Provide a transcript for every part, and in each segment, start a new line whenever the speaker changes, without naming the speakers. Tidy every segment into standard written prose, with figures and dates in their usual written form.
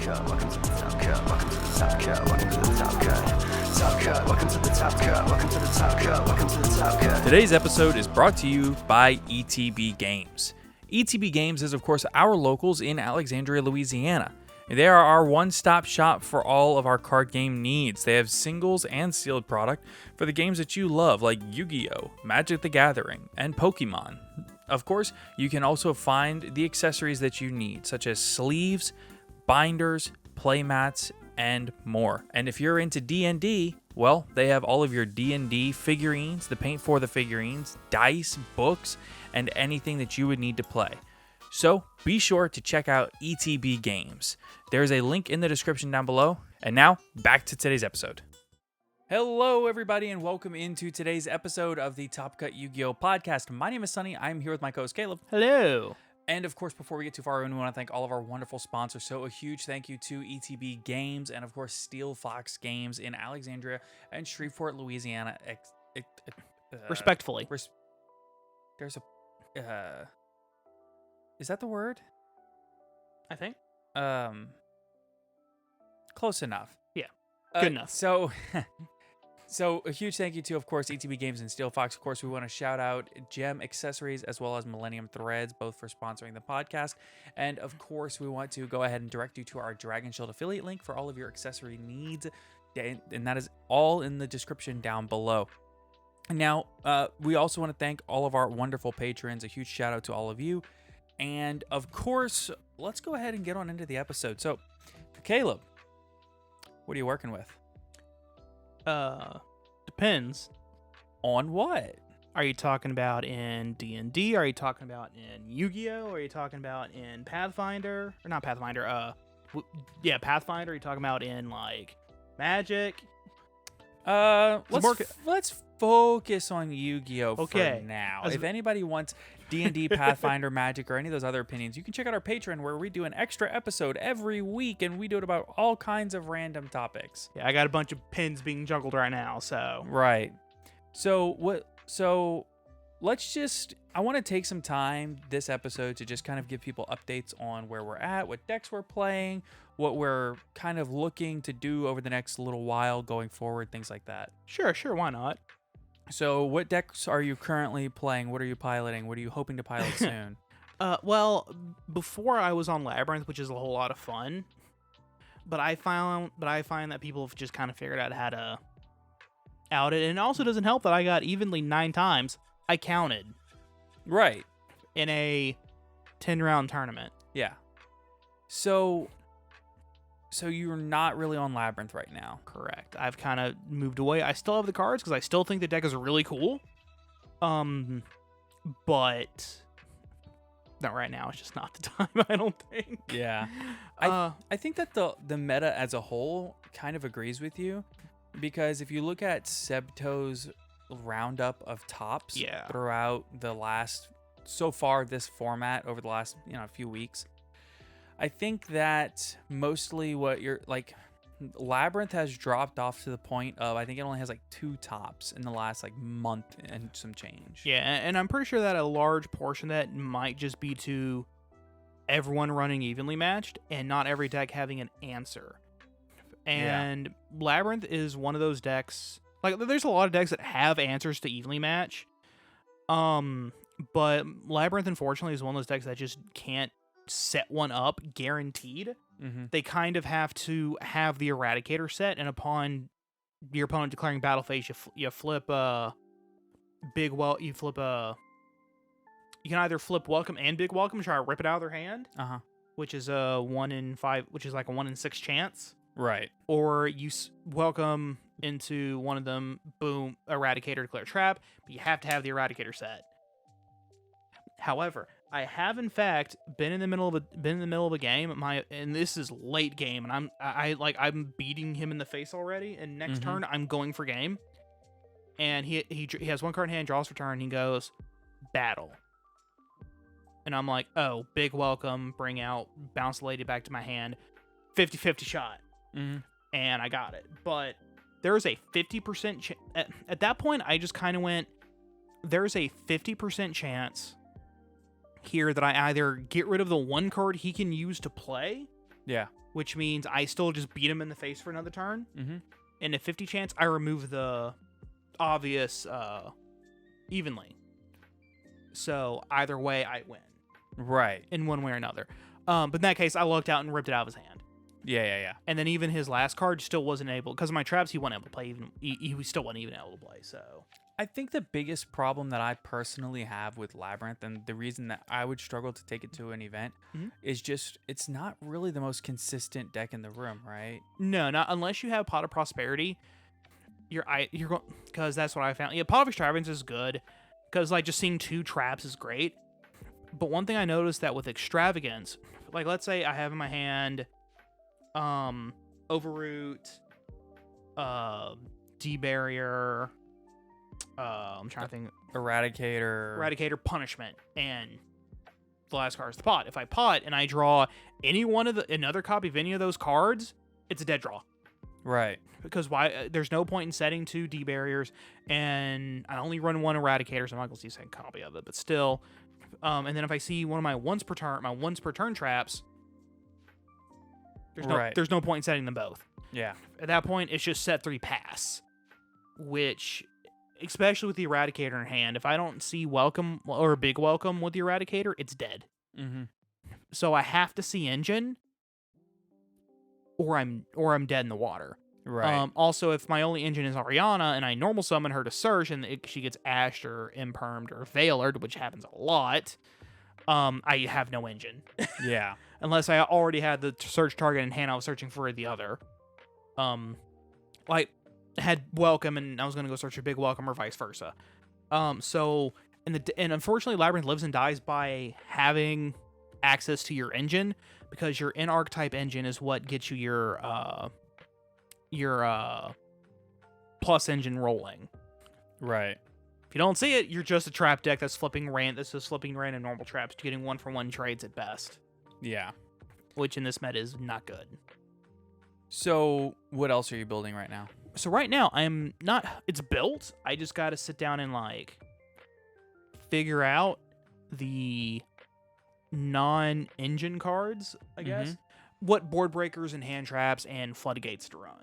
cut. Welcome to the top cut. Welcome to the top cut. Welcome to the top cut. Top cut. Welcome to the top cut. Welcome to the top cut. Welcome to the top cut.
Today's episode is brought to you by ETB Games. ETB Games is, of course, our locals in Alexandria, Louisiana. They are our one-stop shop for all of our card game needs. They have singles and sealed product for the games that you love, like Yu-Gi-Oh!, Magic the Gathering, and Pokemon. Of course, you can also find the accessories that you need, such as sleeves, binders, playmats, and more. And if you're into D&D, well, they have all of your D&D figurines, the paint for the figurines, dice, books, and anything that you would need to play. So be sure to check out ETB Games. There's a link in the description down below. And now, back to today's episode. Hello, everybody, and welcome into today's episode of the Top Cut Yu-Gi-Oh! Podcast. My name is Sunny. I'm here with my co-host Caleb.
Hello.
And of course, before we get too far, we want to thank all of our wonderful sponsors. So a huge thank you to ETB Games and, of course, Steelfox Games in Alexandria and Shreveport, Louisiana.
Respectfully.
There's a... is that the word?
I think.
Close enough.
Yeah. Good enough.
So a huge thank you to, of course, ETB Games and Steelfox. Of course, we want to shout out Gem Accessories as well as Millennium Threads, both for sponsoring the podcast. And of course, we want to go ahead and direct you to our Dragon Shield affiliate link for all of your accessory needs. And that is all in the description down below. Now, we also want to thank all of our wonderful patrons. A huge shout out to all of you. And of course, let's go ahead and get on into the episode. So, Caleb, what are you working with?
Depends.
On what?
Are you talking about in D&D? Are you talking about in Yu-Gi-Oh? Are you talking about in Pathfinder? Or not Pathfinder, Pathfinder. Are you talking about in, like, Magic?
Let's focus on Yu-Gi-Oh
Okay.
for now. If anybody wants D&D, Pathfinder, Magic, or any of those other opinions, you can check out our Patreon where we do an extra episode every week, and we do it about all kinds of random topics.
Yeah, I got a bunch of pins being juggled right now, so...
Right. I want to take some time this episode to just kind of give people updates on where we're at, what decks we're playing, what we're kind of looking to do over the next little while going forward, things like that.
Sure, why not?
So what decks are you currently playing? What are you piloting? What are you hoping to pilot soon?
Well, before I was on Labyrinth, which is a whole lot of fun, but I find that people have just kind of figured out how to out it, and it also doesn't help that I got evenly 9 times. I counted.
Right.
In a 10-round tournament.
Yeah. So you're not really on Labyrinth right now.
Correct. I've kind of moved away. I still have the cards because I still think the deck is really cool. But not right now. It's just not the time, I don't think.
Yeah. I think that the meta as a whole kind of agrees with you, because if you look at Sebto's roundup of tops throughout the last, so far this format over the last few weeks, I think that mostly what you're like, Labyrinth has dropped off to the point of, I think it only has like 2 tops in the last like month and some change.
Yeah, and I'm pretty sure that a large portion of that might just be to everyone running evenly matched and not every deck having an answer. And Labyrinth is one of those decks. Like, there's a lot of decks that have answers to evenly match. But Labyrinth, unfortunately, is one of those decks that just can't set one up guaranteed.
Mm-hmm.
They kind of have to have the Eradicator set, and upon your opponent declaring battle phase, you flip you can either flip Welcome and Big Welcome, try to rip it out of their hand, which is a 1 in 5, which is like a 1 in 6 chance.
Right.
Or you Welcome into one of them, boom, Eradicator, declare trap, but you have to have the Eradicator set. However, I have in fact been in the middle of a game, and this is late game, and I'm beating him in the face already, and next turn I'm going for game, and he has 1 card in hand, draws for turn, he goes battle, and I'm like, oh, Big Welcome, bring out, bounce the lady back to my hand, 50-50 shot, and I got it. But there's a 50% at that point. I just kind of went, there's a 50% chance here that I either get rid of the 1 card he can use to play,
Yeah.
which means I still just beat him in the face for another turn.
Mm-hmm.
And a 50 chance, I remove the obvious evenly. So either way, I win
Right.
in one way or another. But in that case, I lucked out and ripped it out of his hand.
Yeah.
And then even his last card still wasn't able, because of my traps, he wasn't able to play. He still wasn't even able to play. So
I think the biggest problem that I personally have with Labyrinth, and the reason that I would struggle to take it to an event, is just it's not really the most consistent deck in the room, right?
no, not unless you have Pot of Prosperity. You're going, because that's what I found. Yeah, Pot of Extravagance is good, because like just seeing 2 traps is great. But one thing I noticed that with Extravagance, like let's say I have in my hand, Overroot, D-Barrier, I'm trying to think, Eradicator, Punishment, and the last card is the Pot. If I pot and I draw any one of another copy of any of those cards, it's a dead draw.
Right.
Because why? There's no point in setting 2 D-Barriers, and I only run 1 Eradicator, so I'm not going to see a second copy of it, but still. And then if I see one of my once per turn traps, there's no point in setting them both.
Yeah.
At that point, it's just set 3 pass, which, especially with the Eradicator in hand, if I don't see welcome or a big welcome with the Eradicator, it's dead.
Mm-hmm.
So I have to see Engine, or I'm dead in the water.
Right.
Also, if my only engine is Ariana and I normal summon her to Surge and she gets ashed or impermed or veilered, which happens a lot, I have no engine.
Yeah.
Unless I already had the search target in hand, I was searching for the other. Like, had Welcome and I was going to go search for Big Welcome or vice versa. So, and unfortunately, Labyrinth lives and dies by having access to your engine, because your in-archetype engine is what gets you your plus engine rolling.
Right.
If you don't see it, you're just a trap deck that's flipping random normal traps, getting 1-for-1 trades at best.
Yeah.
Which in this meta is not good.
So, what else are you building right now?
So right now, it's built. I just got to sit down and like figure out the non-engine cards, I guess. What board breakers and hand traps and floodgates to run.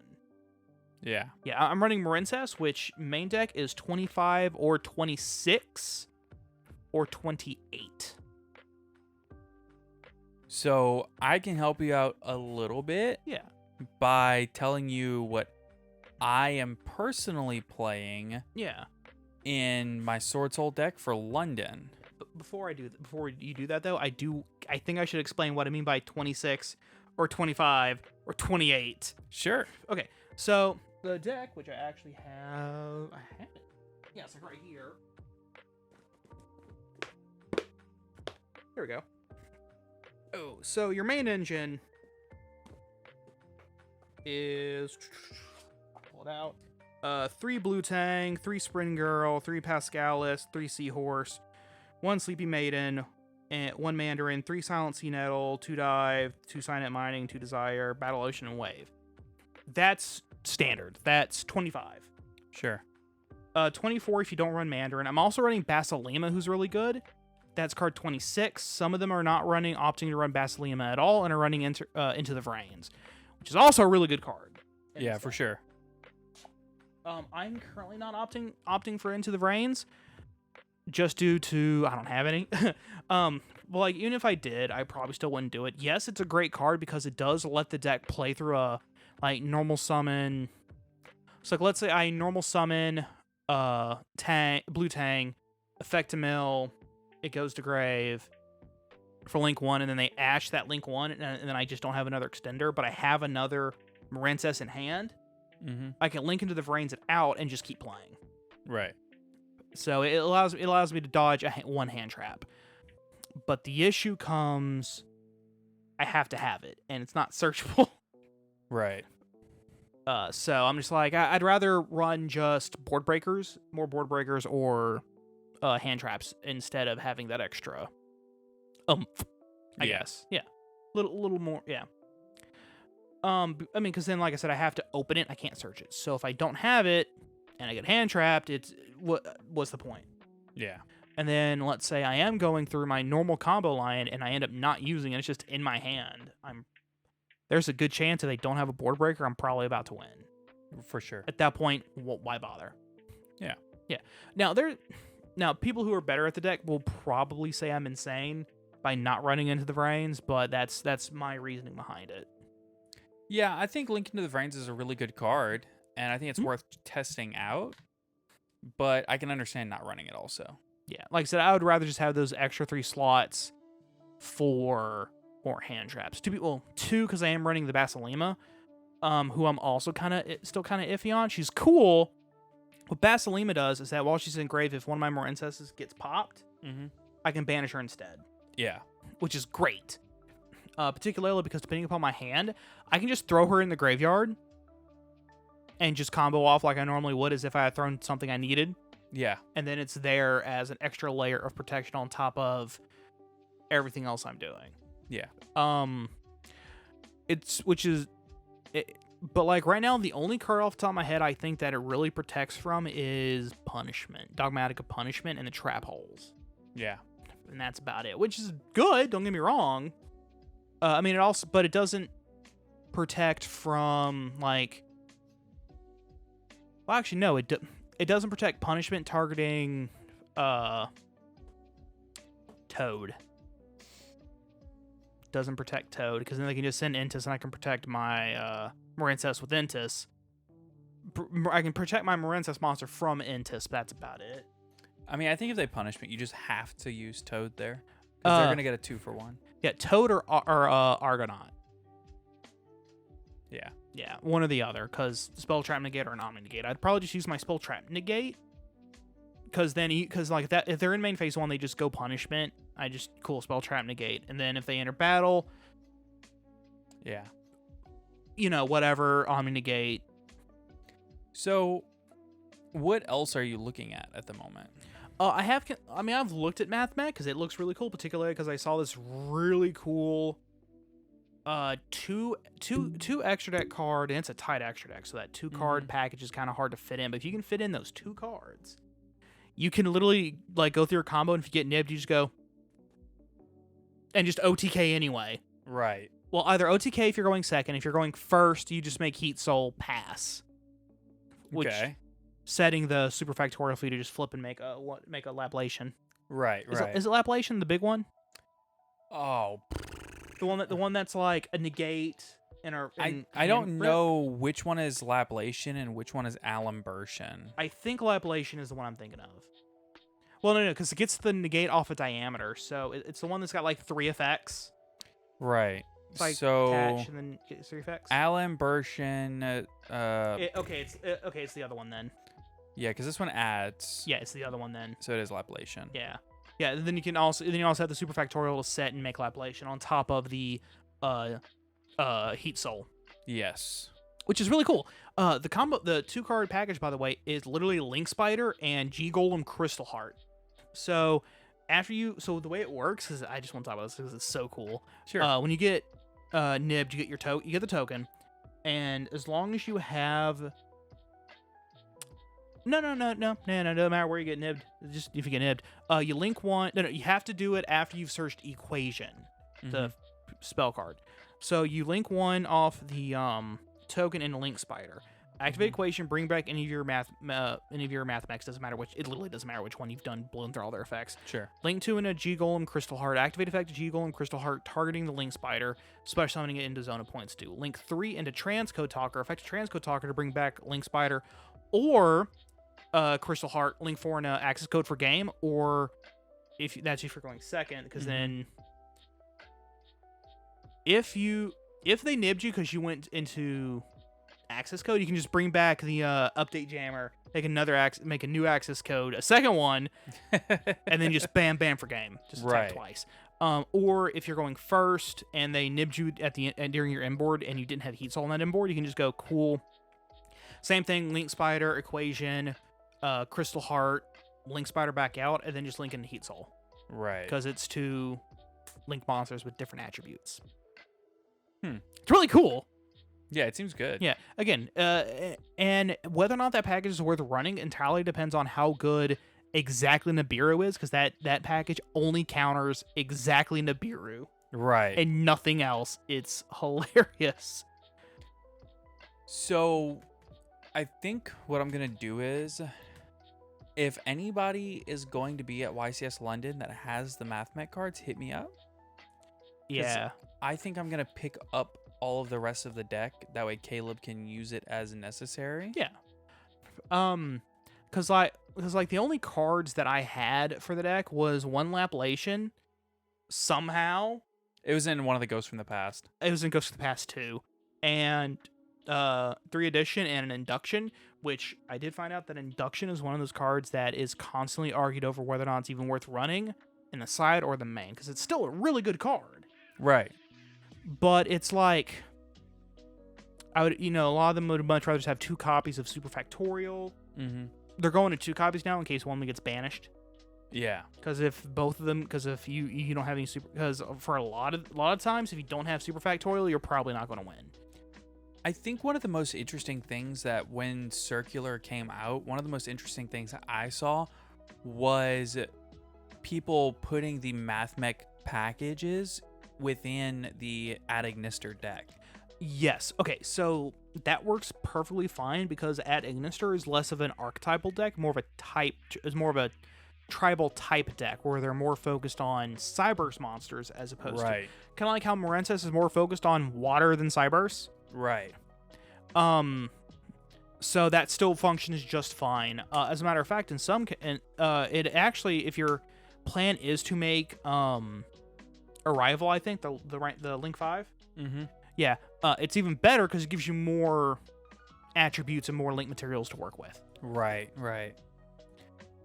Yeah.
Yeah, I'm running Marincess, which main deck is 25 or 26 or 28.
So I can help you out a little bit.
Yeah.
By telling you what I am personally playing.
Yeah.
In my Sword Soul deck for London.
Before you do that though, I think I should explain what I mean by 26 or 25 or 28.
Sure.
Okay. So the deck, which I actually have, it. Yeah, it's like right here. There we go. Oh, so your main engine is, pull it out. 3 Blue Tang, 3 Spring Girl, 3 Pascalis, 3 Seahorse, 1 Sleepy Maiden, and 1 Mandarin, 3 Silent Sea Nettle, 2 Dive, 2 Silent Mining, 2 Desire, Battle Ocean, and Wave. That's standard. That's 25.
Sure.
24 if you don't run Mandarin. I'm also running Basilema, who's really good. That's card 26. Some of them are not opting to run Basilema at all and are running into the Vrains, which is also a really good card.
Yeah, for sure.
I'm currently not opting for Into the Vrains, just due to I don't have any. But like even if I did, I probably still wouldn't do it. Yes, it's a great card because it does let the deck play through a like normal summon. So like let's say I normal summon Blue Tang, effect a mill, it goes to grave for link 1, and then they ash that link 1, and then I just don't have another extender, but I have another Marincess in hand. I can link into the Vrains it out and just keep playing.
Right.
So it allows me to dodge one hand trap. But the issue comes, I have to have it, and it's not searchable.
Right.
So I'm just like, I'd rather run just more board breakers, or hand traps instead of having that extra I guess. Yeah. Little more, yeah. I mean, because then, like I said, I have to open it. I can't search it. So if I don't have it and I get hand trapped, what's the point?
Yeah.
And then let's say I am going through my normal combo line and I end up not using it. It's just in my hand. there's a good chance if they don't have a board breaker, I'm probably about to win.
For sure.
At that point, why bother?
Yeah.
Yeah. Now people who are better at the deck will probably say I'm insane by not running into the Vrains, but that's my reasoning behind it.
Yeah, I think Link into the Vrains is a really good card, and I think it's worth testing out. But I can understand not running it also.
Yeah, like I said, I would rather just have those extra 3 slots for more hand traps. 2 because I am running the Basilema, who I'm also still kind of iffy on. She's cool. What Basilema does is that while she's in grave, if one of my Morencesses gets popped, I can banish her instead.
Yeah.
Which is great. Particularly because depending upon my hand, I can just throw her in the graveyard and just combo off like I normally would as if I had thrown something I needed.
Yeah.
And then it's there as an extra layer of protection on top of everything else I'm doing.
Yeah.
But like right now, the only card off the top of my head I think that it really protects from is Punishment. Dogmatic of Punishment and the Trap Holes.
Yeah.
And that's about it, which is good, don't get me wrong. I mean, but it doesn't protect from like... Well, actually, no, it doesn't protect Punishment targeting Toad. Doesn't protect Toad, because then they can just send Intis and I can protect my Morencess with Intis. I can protect my Morencess monster from Intis, but that's about it.
I mean, I think if they Punishment, you just have to use Toad there. Because they're going to get a 2-for-1.
Yeah, Toad or Argonaut.
Yeah.
Yeah, one or the other, because Spell Trap Negate or Omni Negate. I'd probably just use my Spell Trap Negate, because like that, if they're in main phase 1, they just go Punishment. I just Spell Trap Negate, and then if they enter battle,
yeah,
whatever, Omni Negate.
So, what else are you looking at the moment?
I've looked at Math Mech because it looks really cool, particularly because I saw this really cool. Two extra deck card, and it's a tight extra deck, so that 2-card package is kind of hard to fit in. But if you can fit in those 2 cards, you can literally like go through your combo, and if you get nibbed, you just go and just OTK anyway.
Right.
Well, either OTK if you're going second. If you're going first, you just make Heat Soul pass. Which, setting the super factorial for you to just flip and make a Laplation.
Right.
Is it Laplation the big one?
Oh.
The one that's like a negate
I don't know which one is Laplation and which one is Alimbertion.
I think Laplation is the one I'm thinking of. Well, no, because it gets the negate off a diameter, so it's the one that's got like 3 effects.
Right.
It's like
so
attach and then get 3 effects.
Alimbertion.
It's the other one then.
Yeah, because this one adds.
Yeah, it's the other one then.
So it is Laplation.
Yeah. Yeah, then you also have the super factorial to set and make Laplation on top of the Heat Soul.
Yes.
Which is really cool. The 2-card package, by the way, is literally Link Spider and G Golem Crystal Heart. So the way it works is, I just want to talk about this because it's so cool.
Sure.
When you get nibbed, you get the token, and as long as you have No, no matter where you get nibbed. Just if you get nibbed. You link one. No, you have to do it after you've searched Equation, the spell card. So you link one off the token in Link Spider. Activate Equation, bring back any of your math mechs. Doesn't matter which. It literally doesn't matter which one you've done. Blown through all their effects.
Sure.
Link 2 in a G Golem Crystal Heart. Activate effect G Golem Crystal Heart, targeting the Link Spider. Special summoning it into Zone of Points 2. Link 3 into Transcode Talker. Effect Transcode Talker to bring back Link Spider, or Crystal Heart. Link 4 in a Access Code for game, or if you're going second, because then if they nibbed you because you went into access code, you can just bring back the update jammer, make a new access code, a second one, and then just bam for game, just attack twice. Or if you're going first and they nibbed you at the during your inboard and you didn't have Heat Soul on that inboard, you can just go cool. Same thing, Link Spider, Equation, Crystal Heart, Link Spider back out, and then just link into Heat Soul.
Right.
Because it's 2 Link monsters with different attributes. It's really cool.
Yeah, it seems good.
Yeah, again, and whether or not that package is worth running entirely depends on how good exactly Nibiru is, because that package only counters exactly Nibiru.
Right.
and nothing else. It's hilarious.
So, I think what I'm going to do is, if anybody is going to be at YCS London that has the Math Mech cards, hit me up.
Yeah.
I think I'm going to pick up all of the rest of the deck. That way Caleb can use it as necessary.
Yeah. Cause the only cards that I had for the deck was one Laplation. Somehow
It was in one of the Ghosts from the Past.
it was in Ghost of the Past 2, and 3 edition and an induction, which I did find out that induction is one of those cards that is constantly argued over whether or not it's even worth running in the side or the main, because it's still a really good card.
Right.
But it's like, a lot of them would much rather just have 2 copies of Super Factorial.
Mm-hmm.
They're going to 2 copies now in case one gets banished.
Yeah.
Because if you don't have any super, because for a lot of times, if you don't have Super Factorial, you're probably not going to win.
I think one of the most interesting things that when Circular came out, one of the most interesting things that I saw was people putting the Math Mech packages within the Ad Ignister deck.
Yes. Okay. So that works perfectly fine because Ad Ignister is less of an archetypal deck, more of a tribal type deck where they're more focused on Cyberse monsters as opposed to kind of like how Morensis is more focused on water than Cyberse.
Right.
So that still functions just fine. As a matter of fact, it actually, if your plan is to make Arrival, I think the Link 5.
Mm-hmm.
Yeah, it's even better because it gives you more attributes and more link materials to work with.
Right. Right.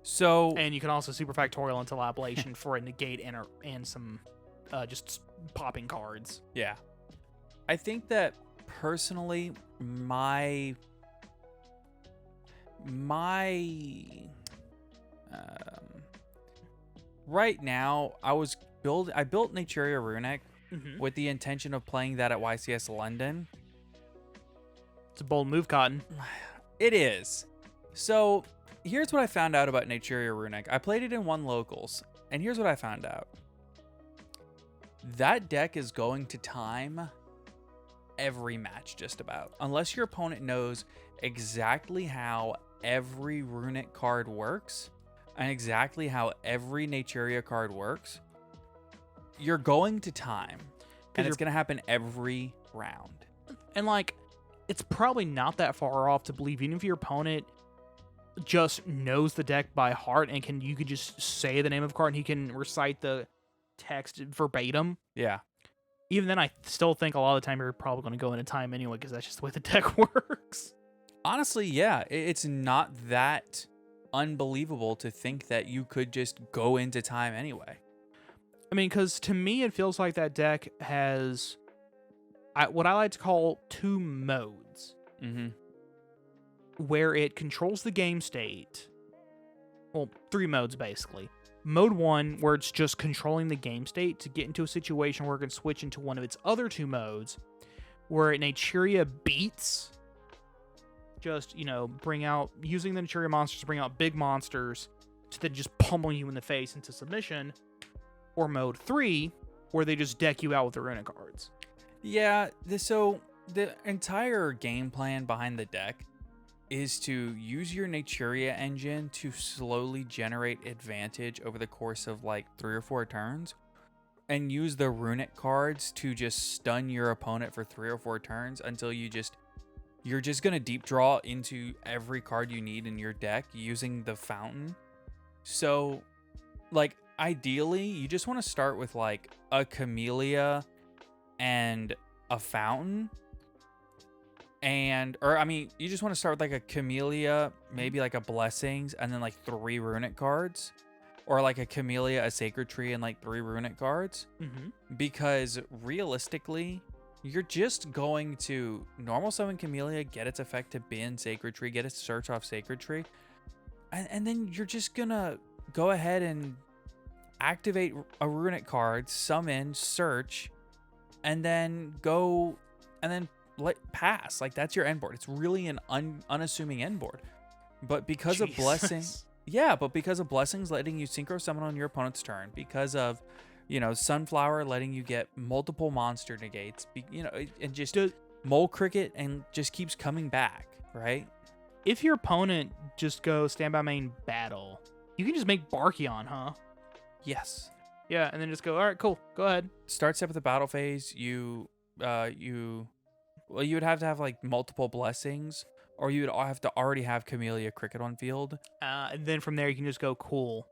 So
And you can also Super Factorial into Laplation for a negate and some just popping cards.
yeah, I think that personally, my right now I built Naturia Runic with the intention of playing that at YCS London.
It's a bold move, Cotton.
It is. So here's what I found out about Naturia Runic. I played it in 1 locals, and here's what I found out. That deck is going to time every match just about. Unless your opponent knows exactly how every Runic card works and exactly how every Naturia card works, you're going to time. And it's going to happen every round.
And it's probably not that far off to believe, even if your opponent just knows the deck by heart and you can just say the name of a card and he can recite the text verbatim.
Yeah.
Even then, I still think a lot of the time you're probably going to go into time anyway because that's just the way the deck works.
Honestly, yeah. It's not that unbelievable to think that you could just go into time anyway.
I mean, because to me, it feels like that deck has what I like to call 2 modes.
Mm-hmm.
Where it controls the game state. Well, 3 modes, basically. Mode 1, where it's just controlling the game state to get into a situation where it can switch into one of its other 2 modes, where Naturia beats, just, using the Naturia monsters to bring out big monsters to then just pummel you in the face into submission. Or mode 3, where they just deck you out with the Runic cards.
Yeah, so the entire game plan behind the deck is to use your Naturia engine to slowly generate advantage over the course of 3 or 4 turns, and use the Runic cards to just stun your opponent for 3 or 4 turns until you're just gonna deep draw into every card you need in your deck using the fountain. So, ideally, you just want to start with a Camellia and a fountain. You just want to start with a Camellia, maybe a Blessings, and then 3 Runic cards. Or a Camellia, a Sacred Tree, and 3 Runic cards.
Mm-hmm.
Because realistically, you're just going to normal summon Camellia, get its effect to bin Sacred Tree, get its search off Sacred Tree. And then you're just going to go ahead and activate a Runic card, summon, search, and then go and then pass. That's your end board. It's really an unassuming end board. But because of Blessings, because of Blessings letting you synchro summon on your opponent's turn, because of Sunflower letting you get multiple monster negates, and just
Does-
Mole Cricket and just keeps coming back, right?
If your opponent just goes standby main battle, you can just make Barkion, huh?
Yes.
Yeah, and then just go, all right, cool, go ahead.
Starts up with the battle phase. You would have to have like multiple blessings, or you would have to already have Camellia Cricket on field.
And then from there, you can just go cool.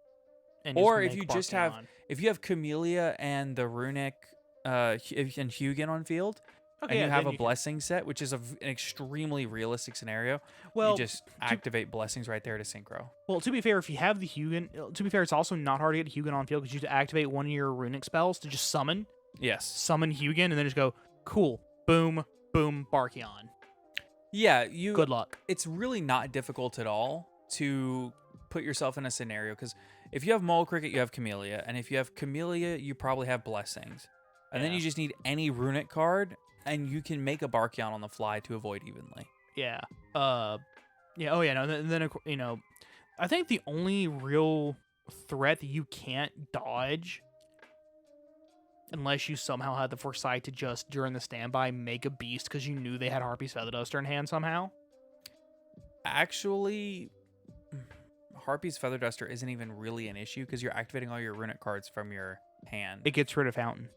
And
Or
just
if
make
you just have,
Barkion.
if you have Camellia and the Runic, and Hugin on field,
Okay,
and
yeah,
you have
then
a blessing set, which is an extremely realistic scenario,
Well,
you just activate blessings right there to synchro.
Well, to be fair, if you have the Hugin, to be fair, it's also not hard to get Hugin on field because you have to activate one of your runic spells to just summon
Yes.
Hugin, and then just go, cool, boom, boom, Barkion.
Yeah,
Good luck.
It's really not difficult at all to put yourself in a scenario, because if you have Mole Cricket, you have Camellia, and if you have Camellia, you probably have blessings, and then
Yeah.
you just need any runic card, and you can make a Barkion on the fly to avoid evenly.
Yeah. Yeah. Oh yeah. No. Then I think the only real threat that you can't dodge, unless you somehow had the foresight to just during the standby make a beast because you knew they had Harpy's Feather Duster in hand somehow.
Actually, Harpy's Feather Duster isn't even really an issue because you're activating all your runic cards from your hand.
It gets rid of Fountain,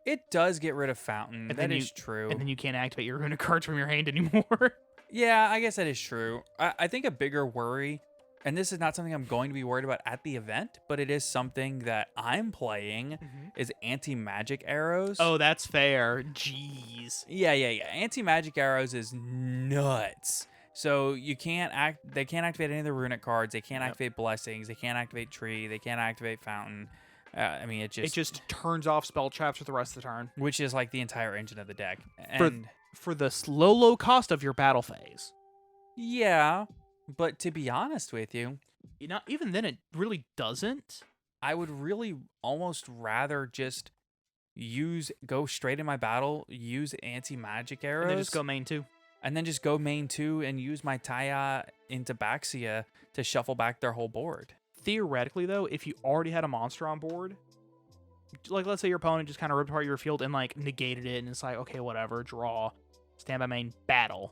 It does get rid of Fountain.
And
That
then
is true.
and then you can't activate your runic cards from your hand anymore.
Yeah, I guess that is true. I think a bigger worry, and this is not something I'm going to be worried about at the event, but it is something that I'm playing, is anti-magic arrows.
Oh, that's fair. Jeez.
Yeah. Anti-magic arrows is nuts. So they can't activate any of the runic cards. They can't activate blessings. They can't activate tree. They can't activate fountain. It
It just turns off spell traps for the rest of the turn.
which is like the entire engine of the deck. And
For the low cost of your battle phase.
yeah, but to be honest with you,
Even then, it really doesn't.
I would really almost rather just go straight in my battle, use anti-magic arrows,
And then just go main 2.
and then just go main 2 and use my Taya into Baxia to shuffle back their whole board.
Theoretically, though, if you already had a monster on board, like let's say your opponent just kind of ripped apart your field and like negated it, and it's like, okay, whatever, draw, stand by main, battle,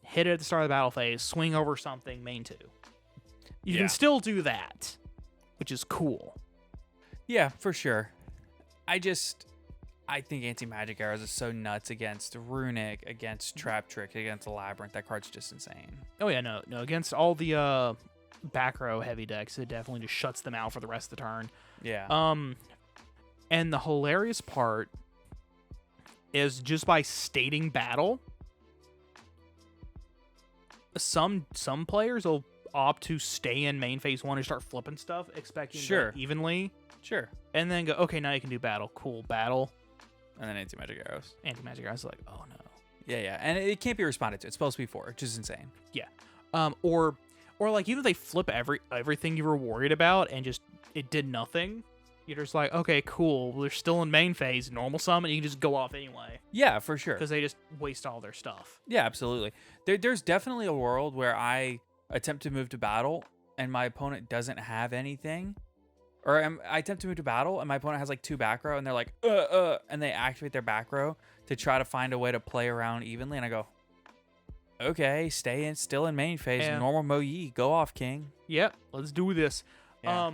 hit it at the start of the battle phase, swing over something, main 2. You
Yeah.
can still do that, which is cool.
Yeah, for sure. I think anti-magic arrows is so nuts against Runic, against Trap Trick, against Labyrinth. That card's just insane.
Oh yeah, no, against all the back row heavy decks, it definitely just shuts them out for the rest of the turn.
Yeah.
And the hilarious part is just by stating battle, some players will opt to stay in main phase 1 and start flipping stuff, expecting to
Sure.
go evenly,
Sure.
and then go, okay, now you can do battle. Cool, battle.
And then anti-magic arrows.
Anti-magic guys are like, oh no.
Yeah. And it can't be responded to. It's supposed to be 4, which is insane.
Yeah. Or like even if they flip everything you were worried about and just it did nothing, you're just like, okay, cool. They're still in main phase, normal summon, you can just go off anyway
Yeah, for sure.
because they just waste all their stuff.
Yeah, absolutely. There's definitely a world where I attempt to move to battle and my opponent doesn't have anything. Or I attempt to move to battle and my opponent has like 2 back row and they're like, and they activate their back row to try to find a way to play around evenly. And I go, okay, still in main phase.
Yeah.
Normal Mo Yi, go off, King.
Yep, let's do this.
Yeah.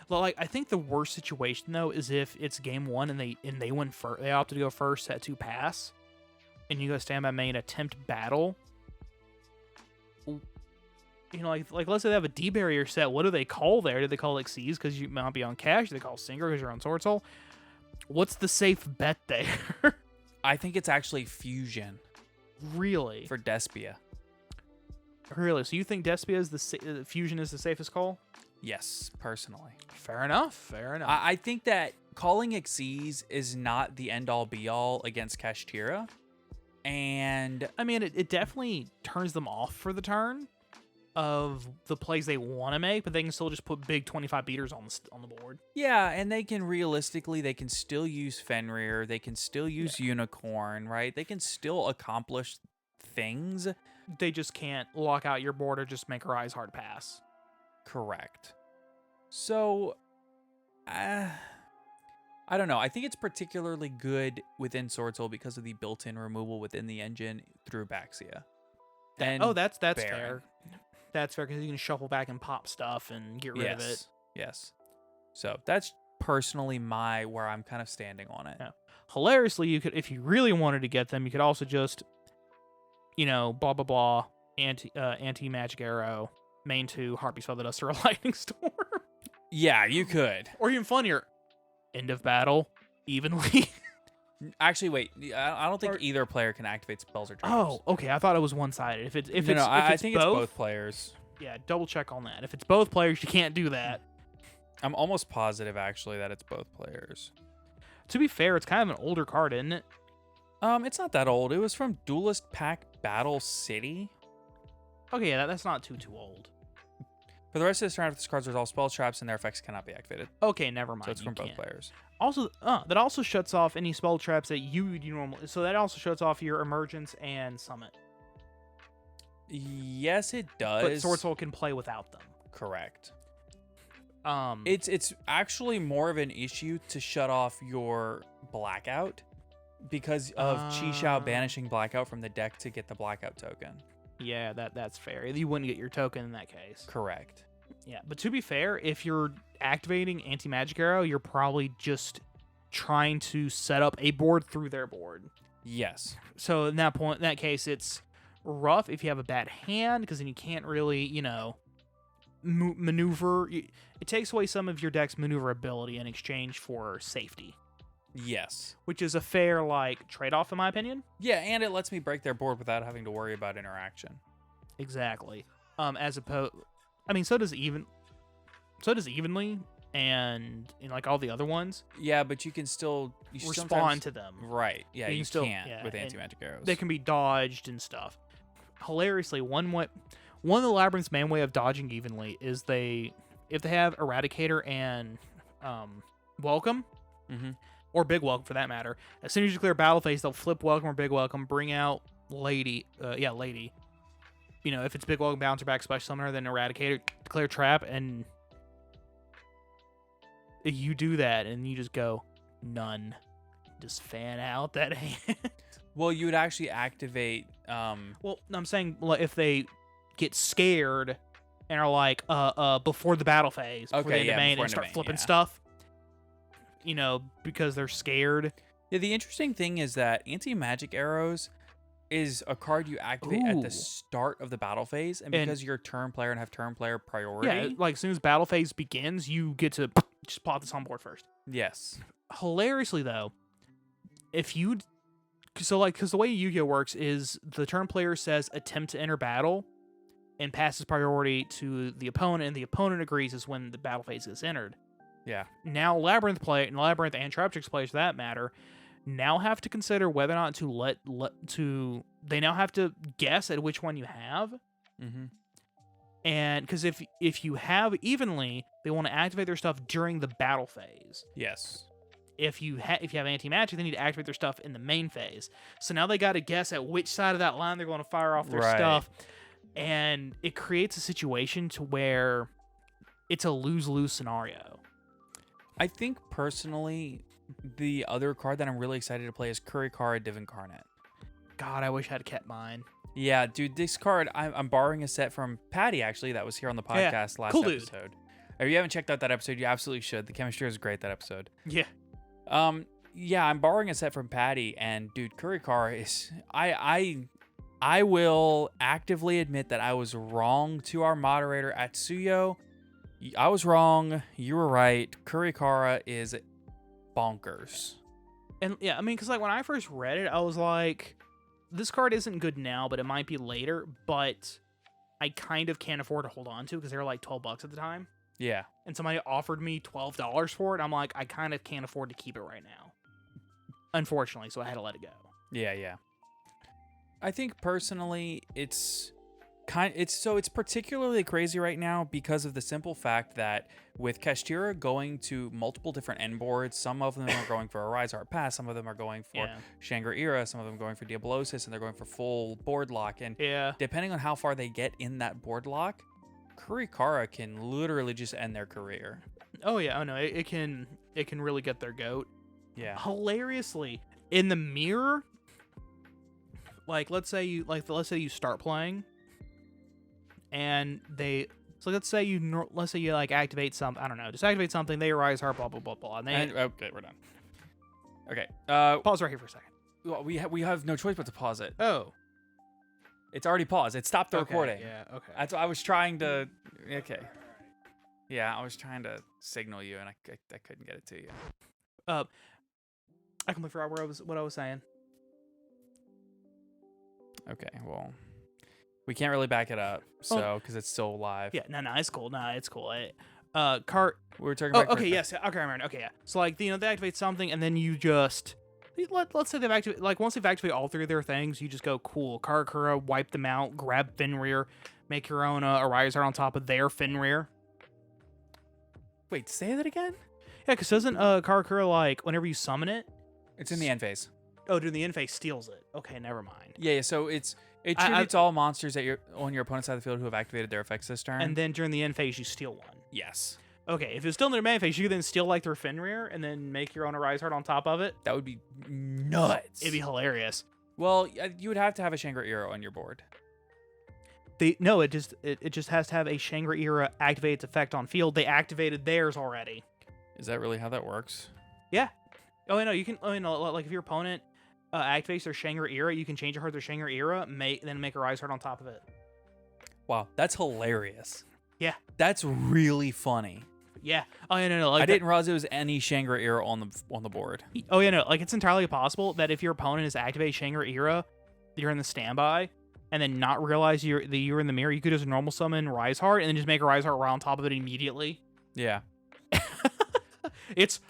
Like I think the worst situation though is if it's game 1 and they win first. They opted to go first, set 2 pass, and you go stand by main, attempt battle. Like let's say they have a D barrier set. What do they call there? Do they call like C's because you might be on cash? Do they call Singer because you're on Sword Soul? What's the safe bet there?
I think it's actually Fusion
Really?
for Despia.
Really? So you think Despia is Fusion is the safest call?
Yes, personally.
Fair enough.
I think that calling Xyz is not the end-all be-all against Kashtira. And
I mean, it definitely turns them off for the turn of the plays they want to make, but they can still just put big 25 beaters on the board.
yeah, and they can still use Fenrir, they can still use Unicorn, right? They can still accomplish things.
They just can't lock out your board or just make her eyes hard pass.
Correct. So I don't know. I think it's particularly good within Sword Soul because of the built-in removal within the engine through Baxia.
That's
Baron.
fair. That's fair because you can shuffle back and pop stuff and get rid of it.
Yes. So that's personally where I'm kind of standing on it.
Yeah. Hilariously, you could, if you really wanted to get them, you could also just, blah blah blah, anti magic arrow, main 2, Heartbeat Spell the Dust, or a Lightning Storm.
Yeah, you could.
Or even funnier, end of battle evenly.
Actually, wait. I don't think either player can activate spells or traps.
Oh, okay. I thought it was one-sided. If it's
I think it's both players.
Yeah, double check on that. If it's both players, you can't do that.
I'm almost positive actually that it's both players.
To be fair, it's kind of an older card, isn't it?
It's not that old. It was from Duelist Pack Battle City.
Okay, yeah, that's not too old.
For the rest of this round, if this card resolves spell traps and their effects cannot be activated.
Okay, never mind.
So it's from both players.
Also, that also shuts off any spell traps that you normally. So that also shuts off your Emergence and Summit.
Yes, it does.
But Sword Soul can play without them.
Correct.
Um,
It's actually more of an issue to shut off your Blackout because of Chi Xiao banishing Blackout from the deck to get the Blackout token.
Yeah, that's fair. You wouldn't get your token in that case.
Correct.
Yeah, but to be fair, if you're activating Anti-Magic Arrow, you're probably just trying to set up a board through their board.
Yes.
So in that case, it's rough if you have a bad hand, because then you can't really, maneuver. It takes away some of your deck's maneuverability in exchange for safety.
Yes.
Which is a fair, trade-off, in my opinion.
Yeah, and it lets me break their board without having to worry about interaction.
Exactly. As opposed... I mean, so does Evenly, and all the other ones.
Yeah, but you can still...
respond to them.
Right. Yeah, you
still
can't with anti-magic arrows.
They can be dodged and stuff. Hilariously, one of the Labyrinth's main way of dodging Evenly is if they have Eradicator and Welcome, or Big Welcome for that matter, as soon as you clear battle phase, they'll flip Welcome or Big Welcome, bring out Lady. Lady. If it's Big Welcome, bouncer back, Special Summoner, then Eradicator, declare trap, and you do that, and you just go, none. Just fan out that hand.
Well, you would actually activate...
Well, I'm saying if they get scared and are before the battle phase, before the end of main, and start flipping stuff, because they're scared.
Yeah, the interesting thing is that anti-magic arrows is a card you activate at the start of the battle phase, and because you're turn player and have turn player priority.
Yeah, as soon as battle phase begins, you get to just plot this on board first.
Yes.
Hilariously, though, because the way Yu-Gi-Oh works is the turn player says attempt to enter battle and passes priority to the opponent, and the opponent agrees is when the battle phase is entered.
Yeah.
Now Labyrinth and Natchitoches players, for that matter, now have to consider whether or not they now have to guess at which one you have. And because if you have Evenly, they want to activate their stuff during the battle phase.
Yes.
If you have anti-magic, they need to activate their stuff in the main phase. So now they got to guess at which side of that line they're going to fire off their stuff, and it creates a situation to where it's a lose-lose scenario.
I think personally, the other card that I'm really excited to play is Kurikara Div Incarnate.
God, I wish I had kept mine.
Yeah, dude, this card, I'm borrowing a set from Patty, actually, that was here on the podcast last episode. If you haven't checked out that episode, you absolutely should. The chemistry was great, that episode.
Yeah.
Yeah, I'm borrowing a set from Patty, and dude, Kurikara is... I will actively admit that I was wrong to our moderator, Atsuyo. I was wrong. You were right. Kurikara is bonkers.
And yeah, I mean, because when I first read it, I was like, this card isn't good now, but it might be later, but I kind of can't afford to hold on to because they were like $12 at the time.
Yeah.
And somebody offered me $12 for it. I'm like, I kind of can't afford to keep it right now. Unfortunately, so I had to let it go.
Yeah. I think personally, it's particularly crazy right now because of the simple fact that with Kashtira going to multiple different end boards, some of them are going for a Rise Heart Pass, some of them are going for Shangri-Ira, some of them are going for Diablosis, and they're going for full board lock. And depending on how far they get in that board lock, Kurikara can literally just end their career.
Oh yeah, oh no, it can really get their goat.
Yeah.
Hilariously, in the mirror, like let's say you start playing, and let's say you like activate something. I don't know, just activate something. They arise heart, blah blah blah blah, and they
Okay, we're done. Okay.
pause right here for a second.
Well, we have no choice but to pause it.
Oh,
It's already paused. It stopped the
okay,
recording.
Yeah, okay.
That's what I was trying to. Okay. Yeah, I was trying to signal you, and I couldn't get it to you.
I completely forgot what I was saying.
Okay, well, we can't really back it up, so because it's still live.
Yeah, no, it's cool. No, it's cool. Cart.
We were talking
Oh,
about.
okay, yes. Okay, I remember. Okay, yeah. So like, they activate something, and then you just let's say they've activated, like, once they've activated all three of their things, you just go, cool, Karakura, wipe them out, grab Fenrir, make your own Arizer on top of their Fenrir.
Wait, say that again?
Yeah, because doesn't Karakura, like, whenever you summon it,
It's in the end phase.
oh, dude, the end phase steals it. Okay, never mind.
Yeah, so it tributes all monsters on your opponent's side of the field who have activated their effects this turn.
And then during the end phase, you steal one.
yes,
Okay, if it's still in their main phase, you then steal, like, their Fenrir, and then make your own Arizer on top of it.
that would be nuts.
It'd be hilarious.
Well, you would have to have a Shangri-Ira on your board.
No, it just has to have a Shangri-Ira activate its effect on field. They activated theirs already.
Is that really how that works?
Yeah. Oh, no, you can. Oh, no, like if your opponent activates their Shangri-Ira, you can change your heart to Shangri-Ira, then make a Rise Heart on top of it.
Wow, that's hilarious.
Yeah.
That's really funny.
Yeah. Oh, yeah, no. Like
I didn't realize there was any Shangri-Ira on the board.
Oh, yeah, no. Like, it's entirely possible that if your opponent is activated Shangri-Ira, you're in the standby, and then not realize you're in the mirror, you could just normal summon Rise Heart and then just make a Rise Heart right on top of it immediately.
Yeah.
It's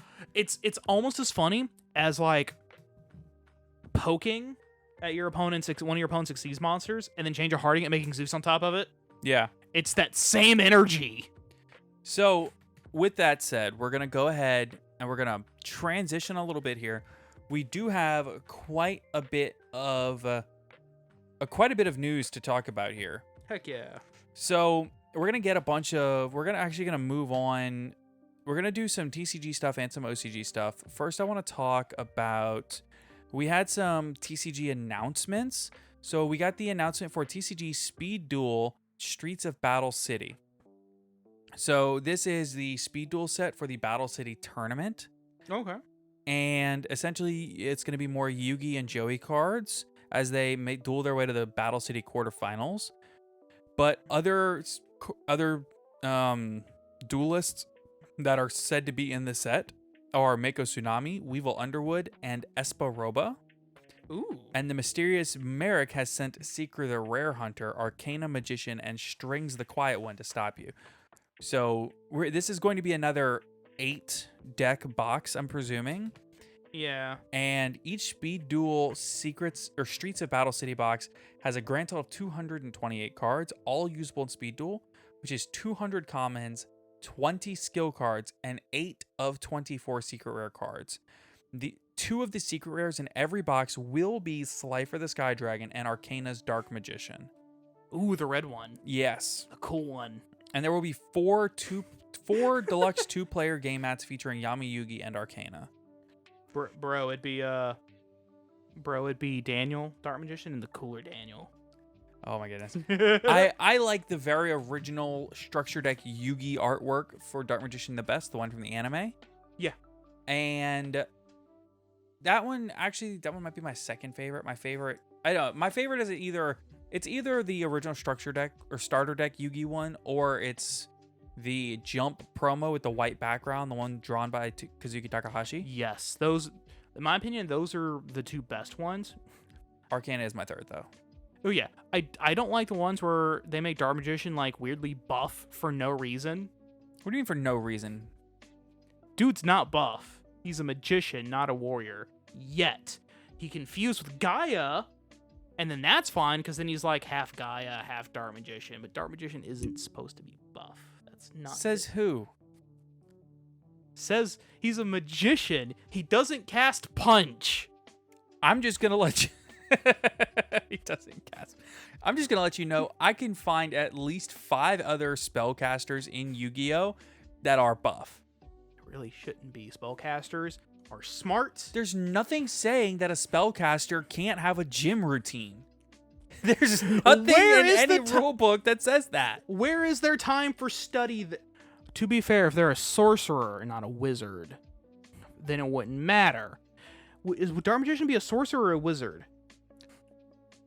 almost as funny as, like, poking at one of your opponent's Xyz monsters and then change your hearting and making Zeus on top of it.
Yeah.
It's that same energy.
So, with that said, we're going to go ahead and we're going to transition a little bit here. We do have quite a bit of news to talk about here.
Heck yeah.
So, we're going to move on. We're going to do some TCG stuff and some OCG stuff. First, I want to talk about, we had some TCG announcements. So, we got the announcement for TCG Speed Duel Streets of Battle City. So this is the Speed Duel set for the Battle City tournament.
Okay.
And essentially it's going to be more Yugi and Joey cards as they duel their way to the Battle City quarterfinals. But other duelists that are said to be in the set are Mako Tsunami, Weevil Underwood, and Espa Roba.
Ooh.
And the mysterious Merrick has sent Seeker the Rare Hunter, Arcana Magician, and Strings the Quiet One to stop you. So this is going to be another 8-deck box, I'm presuming.
Yeah.
And each Speed Duel Secrets or Streets of Battle City box has a grand total of 228 cards, all usable in Speed Duel, which is 200 commons, 20 skill cards, and 8 of 24 secret rare cards. The 2 of the secret rares in every box will be Slifer the Sky Dragon and Arcana's Dark Magician.
Ooh, the red one.
Yes.
A cool one.
And there will be four deluxe 2-player game mats featuring Yami Yugi and Arcana.
Bro, it'd be Daniel, Dark Magician, and the cooler Daniel.
Oh my goodness. I like the very original structure deck Yugi artwork for Dark Magician the best, the one from the anime.
Yeah.
And that one might be my second favorite. My favorite is either the original structure deck or starter deck Yugi one, or it's the Jump promo with the white background, the one drawn by Kazuki Takahashi.
Yes, those, in my opinion, those are the 2 best ones.
Arcana is my third, though.
Oh yeah, I don't like the ones where they make Dark Magician like weirdly buff for no reason.
What do you mean for no reason?
Dude's not buff. He's a magician, not a warrior. Yet he confused with Gaia. And then that's fine, because then he's like half Gaia, half Dark Magician. But Dark Magician isn't supposed to be buff. That's not.
Says who?
Says he's a magician. He doesn't cast punch.
I'm just going to let you... He doesn't cast. I'm just going to let you know, I can find at least 5 other spellcasters in Yu-Gi-Oh! That are buff.
really shouldn't be. Spellcasters are smart.
There's nothing saying that a spellcaster can't have a gym routine. There's nothing
Where
in
is
any
the
rule book that says that.
Where is there time for study? To be fair, if they're a sorcerer and not a wizard, then it wouldn't matter. Would Dark Magician be a sorcerer or a wizard?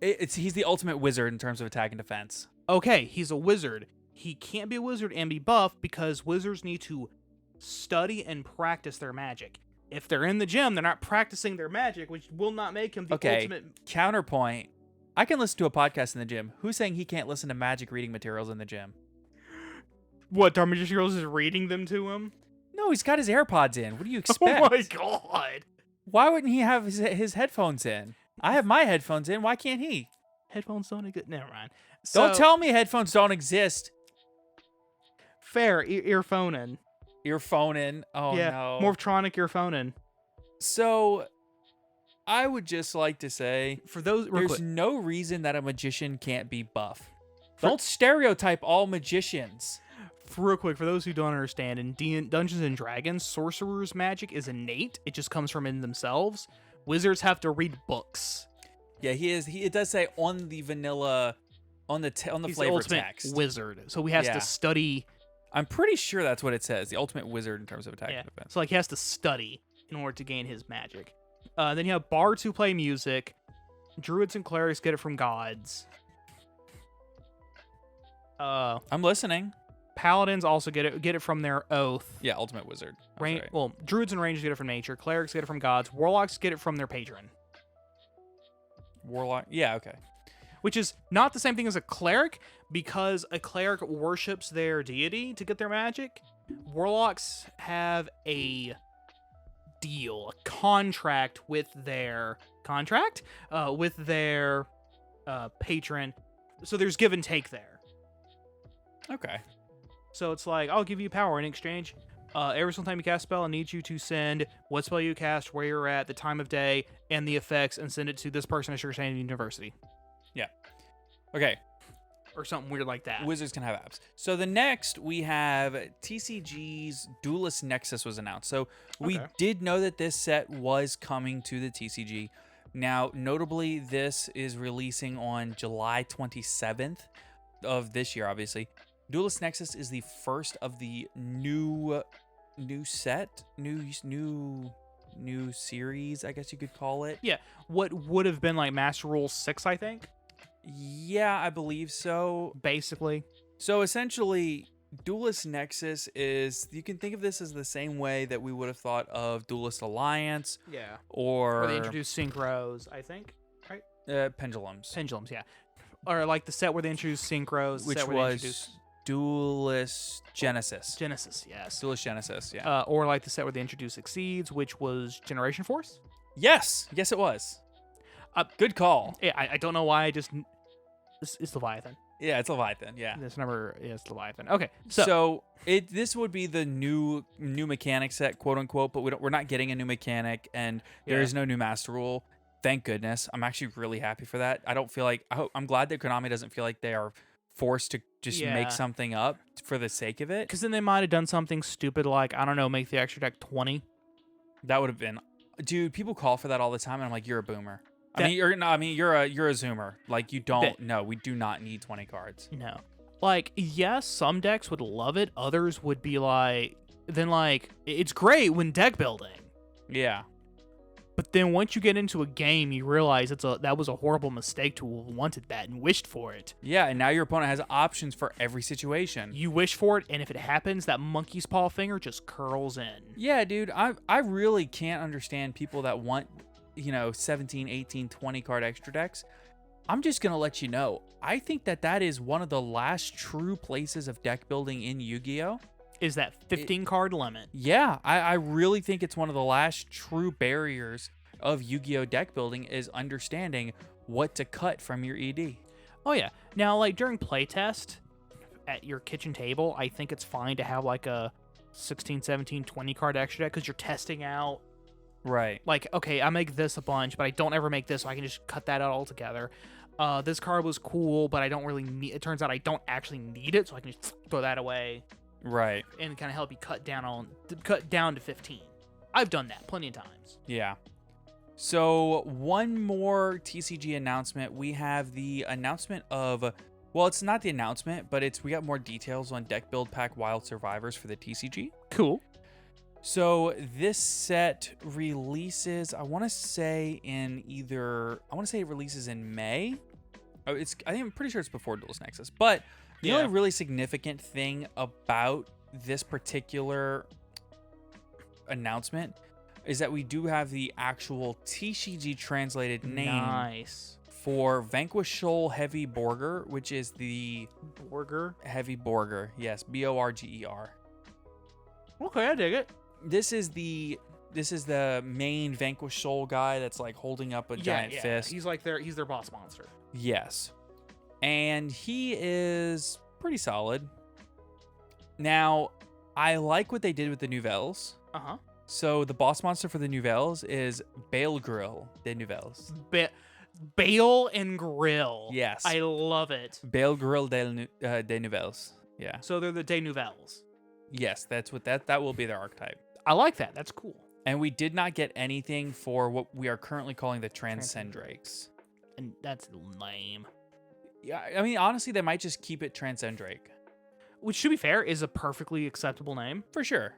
He's the ultimate wizard in terms of attack and defense.
Okay, he's a wizard. He can't be a wizard and be buff because wizards need to study and practice their magic. If they're in the gym, they're not practicing their magic, which will not make him the ultimate.
Counterpoint. I can listen to a podcast in the gym. Who's saying he can't listen to magic reading materials in the gym?
What, Dark Magician Girls is reading them to him?
No, he's got his AirPods in. What do you expect?
Oh my god.
Why wouldn't he have his headphones in? I have my headphones in. Why can't he?
Headphones don't exist. Never mind.
Don't tell me headphones don't exist.
Fair. Earphone in.
Earphone in. Oh,
yeah,
no.
Morphtronic earphone in.
So, I would just like to say,
For those,
there's no reason that a magician can't be buff. Don't stereotype all magicians.
Real quick, for those who don't understand, in Dungeons and Dragons, sorcerers' magic is innate. It just comes from in themselves. Wizards have to read books.
Yeah, he is. It does say on the vanilla, on the
He's
flavor
the ultimate
text.
wizard, so he has to study.
I'm pretty sure that's what it says. The ultimate wizard in terms of attack and defense.
So like he has to study in order to gain his magic. Then you have bards who play music. Druids and clerics get it from gods.
I'm listening.
Paladins also get it from their oath.
Yeah, ultimate wizard.
Well, druids and rangers get it from nature. Clerics get it from gods. Warlocks get it from their patron.
Warlock. Yeah, okay.
Which is not the same thing as a cleric, because a cleric worships their deity to get their magic. Warlocks have a deal, a contract with their patron. So there's give and take there.
Okay.
So it's like, I'll give you power in exchange. Every single time you cast a spell, I need you to send what spell you cast, where you're at, the time of day, and the effects, and send it to this person at Sugar Sand University.
Yeah. Okay.
Or something weird like that.
Wizards can have apps. So the next we have TCG's Duelist Nexus was announced. So we did know that this set was coming to the TCG. Now, notably, this is releasing on July 27th of this year, obviously. Duelist Nexus is the first of the new series, I guess you could call it.
Yeah, what would have been like Master Rule 6, I think.
Yeah, I believe so.
Basically.
So essentially, Duelist Nexus is, you can think of this as the same way that we would have thought of Duelist Alliance.
Yeah.
Or
they introduced Synchros, I think, right?
Pendulums.
Pendulums, yeah. Or like the set where they introduced Synchros.
Which was Duelist Genesis.
Genesis, yes.
Duelist Genesis, yeah.
Or like the set where they introduced Exceeds, which was Generation Force.
Yes, it was. Good call.
Yeah, I don't know why. It's Leviathan.
Yeah, it's Leviathan. Yeah.
This number is Leviathan. Okay,
so this would be the new mechanic set, quote unquote. But we're not getting a new mechanic, and there is no new Master Rule. Thank goodness. I'm actually really happy for that. I'm glad that Konami doesn't feel like they are forced to just make something up for the sake of it.
Because then they might have done something stupid like, I don't know, make the extra deck 20.
That would have been, dude. People call for that all the time, and I'm like, you're a boomer. You're a zoomer. Like, you don't. No, we do not need 20 cards.
No. Like, yes, some decks would love it. Others would be like, it's great when deck building.
Yeah.
But then once you get into a game, you realize that was a horrible mistake to have wanted that and wished for it.
Yeah, and now your opponent has options for every situation.
You wish for it, and if it happens, that monkey's paw finger just curls in.
Yeah, dude, I really can't understand people that want, 17, 18, 20 card extra decks. I'm just going to let you know, I think that is one of the last true places of deck building in Yu-Gi-Oh!
Is that 15 card limit.
Yeah, I really think it's one of the last true barriers of Yu-Gi-Oh! Deck building is understanding what to cut from your ED.
Oh, yeah. Now, like, during playtest at your kitchen table, I think it's fine to have, like, a 16, 17, 20 card extra deck because you're testing out.
Right.
Like, okay, I make this a bunch, but I don't ever make this, so I can just cut that out altogether. This card was cool, but I don't really need it. Turns out I don't actually need it, so I can just throw that away.
Right.
and kind of help you cut down to 15. I've done that plenty of times.
Yeah. So one more TCG announcement. We have the announcement of, well, it's not the announcement, but we got more details on Deck Build Pack Wild Survivors for the TCG.
Cool.
So this set releases, I want to say it releases in May. I'm pretty sure it's before Duelist Nexus. But the only really significant thing about this particular announcement is that we do have the actual TCG translated name for Vanquish Soul Heavy Borger, which is the
Borger
Heavy Borger. Yes, Borger.
Okay, I dig it.
This is the main Vanquish Soul guy that's like holding up a giant fist.
He's their boss monster.
Yes. And he is pretty solid. Now, I like what they did with the Nouvelles.
Uh-huh.
So the boss monster for the Nouvelles is Bale Grill de Nouvelles.
Bale and Grill.
Yes.
I love it.
Bale Grill de Nouvelles. Yeah.
So they're the Des Nouvelles.
Yes, that's what that will be their archetype.
I like that. That's cool.
And we did not get anything for what we are currently calling the Transcendrakes.
And that's lame.
Yeah, I mean, honestly, they might just keep it Transcendrake.
Which, to be fair, is a perfectly acceptable name.
For sure.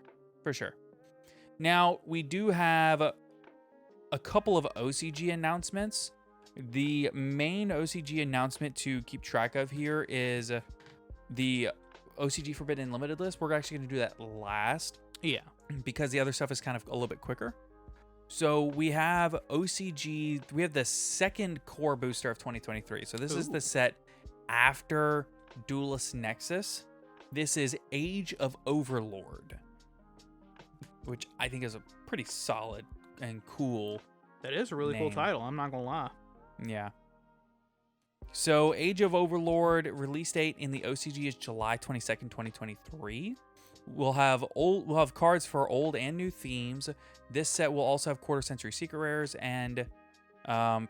Now, we do have a couple of OCG announcements. The main OCG announcement to keep track of here is the OCG Forbidden Limited list. We're actually going to do that last.
Yeah.
Because the other stuff is kind of a little bit quicker. So we have OCG, we have the second core booster of 2023. So this is the set after Duelist Nexus. This is Age of Overlord, which I think is a pretty solid and cool.
That is a really cool title, I'm not going to lie.
Yeah. So Age of Overlord release date in the OCG is July 22nd, 2023. We'll have cards for old and new themes. This set will also have quarter century secret rares, and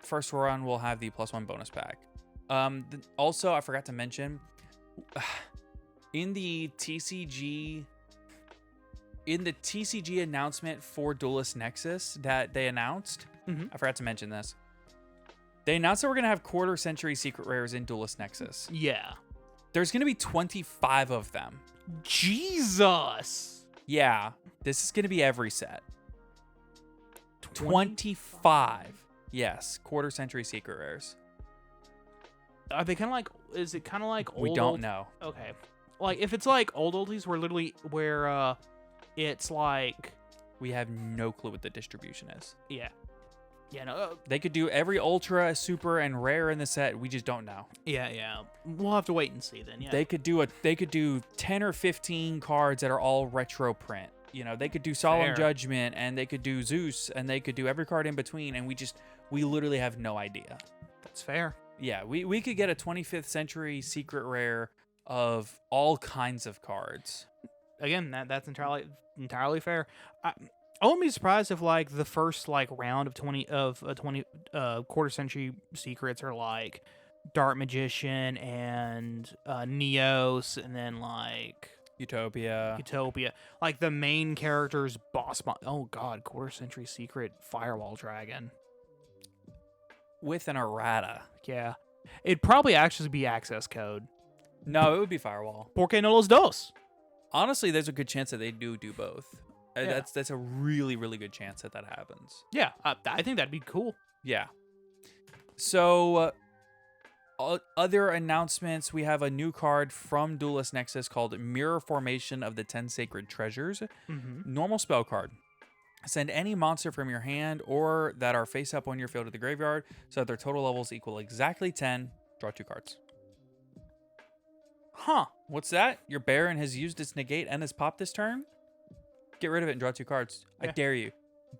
first run will have the +1 bonus pack. Also, I forgot to mention in the TCG announcement for Duelist Nexus that they announced. I forgot to mention this. They announced that we're gonna have quarter century secret rares in Duelist Nexus.
Yeah.
There's gonna be 25 of them.
Jesus.
Yeah, this is gonna be every set. 25. Yes, quarter century secret rares.
Are they kind of like? Is it kind of like?
We don't know.
Okay, like if it's like old oldies, where it's like
we have no clue what the distribution is.
Yeah. No.
They could do every ultra, super, and rare in the set. We just don't know.
Yeah. We'll have to wait and see then. Yeah.
They could do 10 or 15 cards that are all retro print. They could do Solemn Judgment, and they could do Zeus, and they could do every card in between, and we literally have no idea.
That's fair.
Yeah, we could get a 25th century secret rare of all kinds of cards.
Again, that's entirely fair. I wouldn't be surprised if like the first like round of 20 quarter century secrets are like Dark Magician and Neos, and then like
Utopia.
Like the main character's boss. Oh god, quarter century secret Firewall Dragon
with an errata.
Yeah, it'd probably actually be access code.
No, it would be Firewall.
Porque no los dos.
Honestly, there's a good chance that they do both. Yeah. That's a really, really good chance that happens.
Yeah, I think that'd be cool.
Yeah. So, other announcements, we have a new card from Duelist Nexus called Mirror Formation of the 10 Sacred Treasures. Normal spell card. Send any monster from your hand or that are face up on your field to the graveyard so that their total levels equal exactly 10. Draw 2 cards. Huh. What's that? Your Baron has used its negate and has popped this turn? Get rid of it and draw 2 cards. Yeah. I dare you.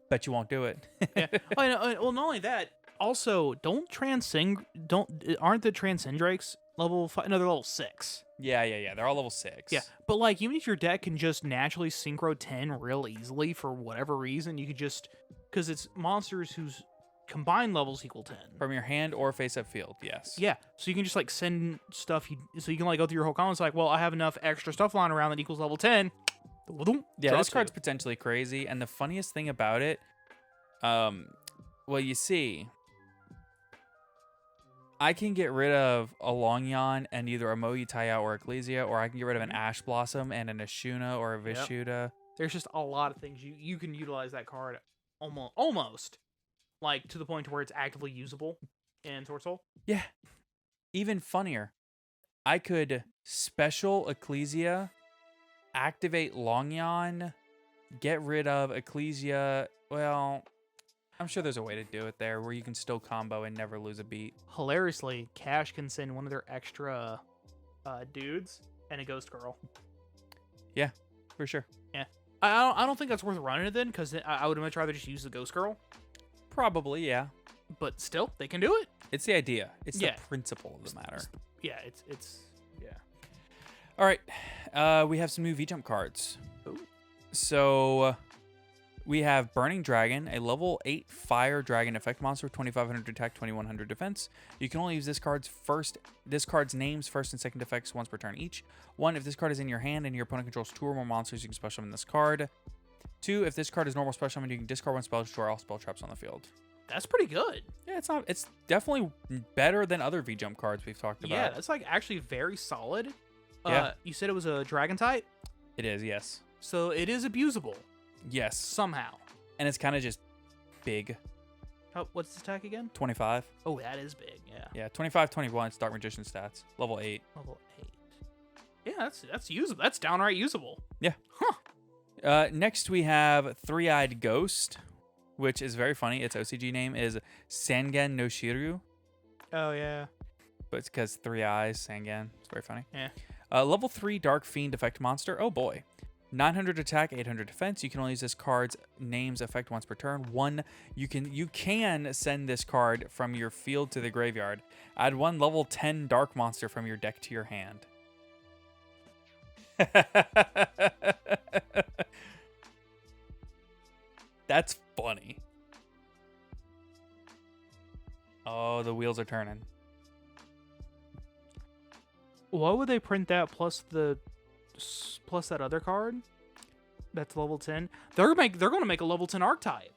Bet you won't do it.
Yeah. Well, not only that. Also, aren't the Transcendrakes level 5? No, they're level 6.
Yeah. They're all level 6.
Yeah, but like even if your deck can just naturally synchro 10 real easily for whatever reason, you could just because it's monsters whose combined levels equal 10.
From your hand or face-up field, yes.
Yeah, so you can just like send stuff. So you can like go through your whole column. It's like, well, I have enough extra stuff lying around that equals level 10.
Yeah,
Draw
this
two.
card's potentially crazy, and the funniest thing about it, well, you see, I can get rid of a Longyan and either a Moyutaya or Ecclesia, or I can get rid of an Ash Blossom and an Ashuna or a Vishuda.
There's just a lot of things you can utilize that card almost like to the point to where it's actively usable in Sword Soul.
Yeah. Even funnier, I could special Ecclesia, activate Longyan, get rid of Ecclesia. Well, I'm sure there's a way to do it there where you can still combo and never lose a beat.
Hilariously, Cash can send one of their extra dudes and a Ghost Girl.
Yeah, for sure.
Yeah. I don't think that's worth running it then, because I would much rather just use the Ghost Girl.
Probably, yeah.
But still, they can do it.
It's the idea. It's
Yeah.
the principle of the matter.
Yeah, it's yeah.
All right, we have some new V-Jump cards.
Ooh.
So we have Burning Dragon, a level 8 fire dragon effect monster, 2500 attack, 2100 defense. You can only use this card's name's first and second effects once per turn each. 1, if this card is in your hand and your opponent controls 2 or more monsters, you can special summon this card. 2, if this card is normal special summon, you can discard 1 spell, destroy all spell traps on the field.
That's pretty good.
Yeah, it's definitely better than other V-Jump cards we've talked about.
Yeah, that's like actually very solid.
Yeah.
You said it was a dragon type,
It is, yes.
so it is abusable
Yes.
somehow.
And it's kind of just big.
What's the attack again?
25.
Oh, that is big. Yeah.
Yeah, 25, 21. It's Dark Magician stats. Level 8.
Level 8. Yeah, that's usable. That's downright usable.
Yeah.
Huh.
Next, we have Three-Eyed Ghost, which is very funny. Its OCG name is Sangen no Shiru,
Oh yeah.
but it's because 3 eyes, Sangen. It's very funny.
Yeah.
Level 3 Dark Fiend effect monster. Oh boy. 900 attack, 800 defense. You can only use this card's name's effect once per turn. 1, you can send this card from your field to the graveyard. Add 1 level 10 dark monster from your deck to your hand. That's funny. Oh, the wheels are turning.
Why would they print that plus that other card? That's level 10. They're going to make a level 10 archetype.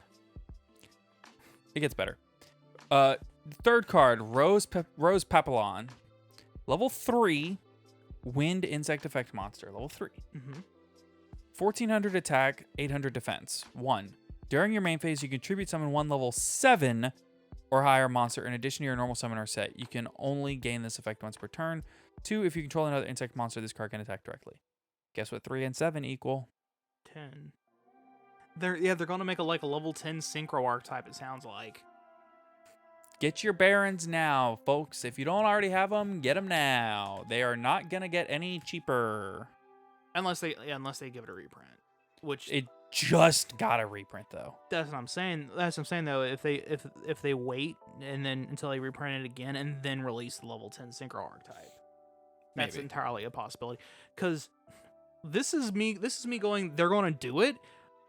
It gets better. Third card, Rose Papillon. Level 3, Wind Insect Effect Monster. Level 3.
Mm-hmm.
1400 attack, 800 defense. 1. During your main phase, you contribute summon 1 level 7 or higher monster in addition to your normal summoner set. You can only gain this effect once per turn. 2, if you control another insect monster, this card can attack directly. Guess what 3 and 7 equal?
10. They're going to make a level 10 synchro archetype, it sounds like.
Get your Barons now, folks. If you don't already have them, get them now. They are not going to get any cheaper.
Unless they give it a reprint, which
It just got a reprint, though.
that's what I'm saying. That's what I'm saying though. If they wait and then until they reprint it again and then release the level 10 synchro archetype, that's
Maybe.
entirely a possibility. Because this is me going. They're going to do it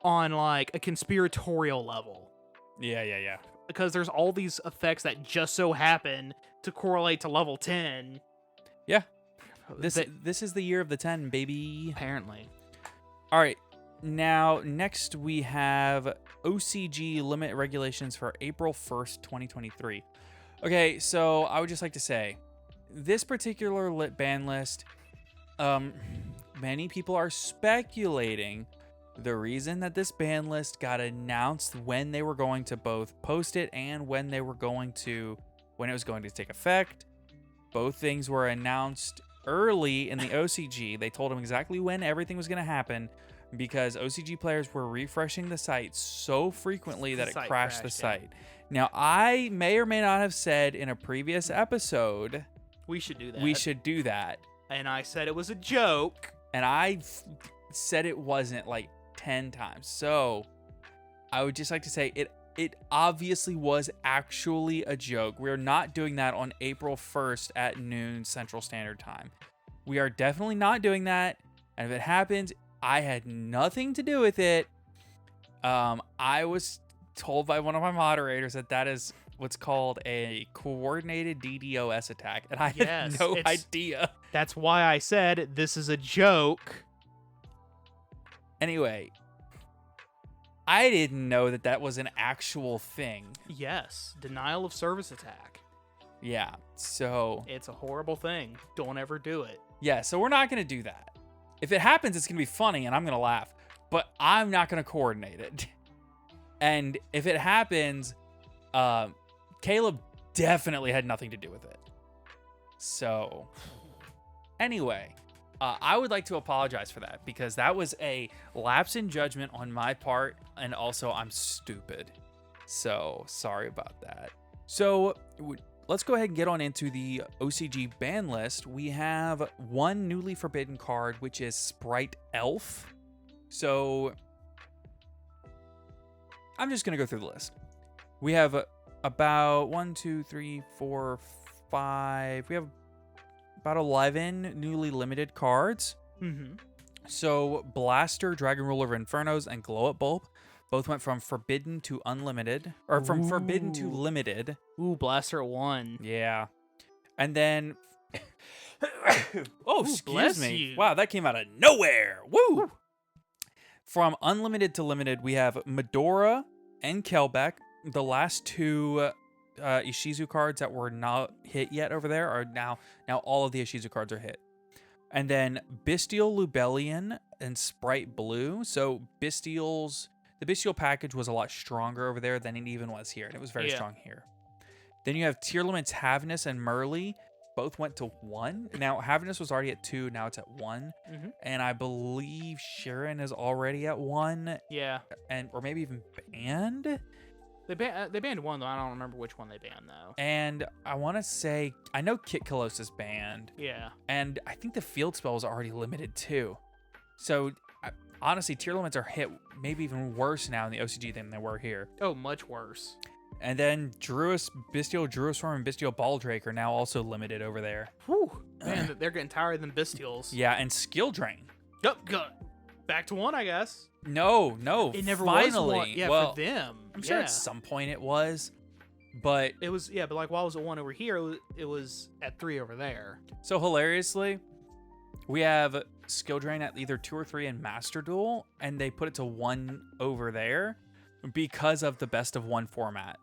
on like a conspiratorial level.
Yeah.
Because there's all these effects that just so happen to correlate to level 10.
Yeah. This is the year of the 10, baby.
Apparently.
All right. Now, next we have OCG limit regulations for April 1st, 2023. Okay, so I would just like to say, this particular lit ban list, many people are speculating the reason that this ban list got announced when they were going to both post it and when it was going to take effect. Both things were announced early in the OCG. They told them exactly when everything was going to happen because OCG players were refreshing the site so frequently that it crashed the site. Now, I may or may not have said in a previous episode
We should do that.
we should do that.
And I said it was a joke.
And I said it wasn't like 10 times. So I would just like to say it obviously was actually a joke. We're not doing that on April 1st at noon Central Standard Time. We are definitely not doing that. And if it happens, I had nothing to do with it. I was told by one of my moderators that is what's called a coordinated DDoS attack, and I had no idea.
That's why I said this is a joke.
Anyway, I didn't know that was an actual thing.
Yes, denial of service attack.
Yeah, so...
It's a horrible thing. Don't ever do it.
Yeah, so we're not going to do that. If it happens, it's going to be funny, and I'm going to laugh. But I'm not going to coordinate it. And if it happens, Caleb definitely had nothing to do with it. So, anyway, I would like to apologize for that, because that was a lapse in judgment on my part, and also I'm stupid. So, sorry about that. So, let's go ahead and get on into the OCG ban list. We have one newly forbidden card, which is Sprite Elf. So, I'm just going to go through the list. We have about 1, 2, 3, 4, 5. We have about 11 newly limited cards.
Mm-hmm.
So, Blaster, Dragon Ruler of Infernos, and Glow Up Bulb both went from forbidden to unlimited, or from forbidden to limited.
Ooh, Blaster 1.
Yeah. And then... oh, excuse me.
You.
Wow, that came out of nowhere. Woo! From unlimited to limited, we have Medora and Kelbeck. The last two Ishizu cards that were not hit yet over there are now all of the Ishizu cards are hit. And then Bestial Lubellion and Sprite Blue. So the Bestial package was a lot stronger over there than it even was here, and it was very strong here. Then you have Tier Limits Havnus and Merly. Both went to 1. Now, Havnus was already at 2. Now it's at 1.
Mm-hmm.
And I believe Sharon is already at 1.
Yeah.
Or maybe even banned.
They banned one, though. I don't remember which one they banned, though.
And I want to say, I know Kit Kalos is banned.
Yeah.
And I think the field spell is already limited, too. So, honestly, tier limits are hit maybe even worse now in the OCG than they were here.
Oh, much worse.
And then Bestial Druisworm and Bestial Baldrake are now also limited over there.
Whew. Man, they're getting tired of them Bestials.
Yeah, and Skill Drain.
Yep, good. Back to 1, I guess.
No.
It never
finally.
was 1. Yeah,
well,
for them.
I'm sure at some point it was, but...
It was, but like while it was at 1 over here, it was at 3 over there.
So hilariously, we have Skill Drain at either 2 or 3 in Master Duel, and they put it to 1 over there because of the best of 1 format.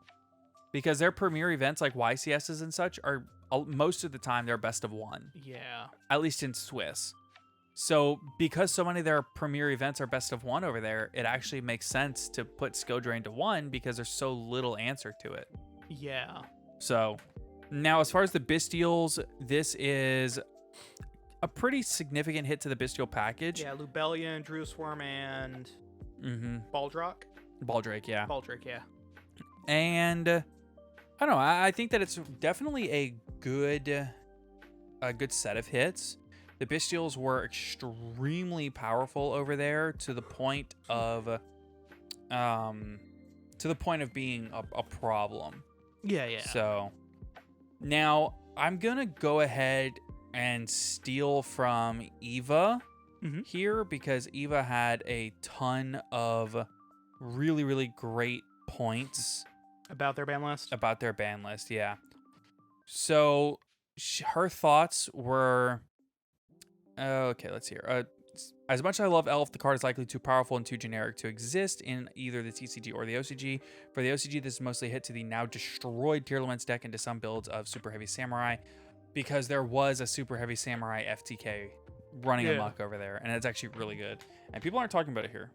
Because their premier events like YCSs and such are, most of the time, they're best of 1.
Yeah.
At least in Swiss. So because so many of their premier events are best of 1 over there, it actually makes sense to put Skill Drain to 1 because there's so little answer to it.
Yeah.
So now as far as the Bestials, this is a pretty significant hit to the Bestial package.
Yeah, Lubellion, Druisworm, and Baldrake.
Baldrake, yeah.
Baldrake, yeah.
And I don't know. I think that it's definitely a good set of hits. The Bestials were extremely powerful over there to the point of being a problem.
Yeah.
So now I'm gonna go ahead and steal from Eva here because Eva had a ton of really, really great points
about their ban list. Yeah.
So her thoughts were, okay, let's hear. As much as I love Elf, the card is likely too powerful and too generic to exist in either the TCG or the OCG. For the OCG, this is mostly hit to the now destroyed Tier Limits deck into some builds of Super Heavy Samurai, because there was a Super Heavy Samurai FTK running amok over there, and it's actually really good. And people aren't talking about it here.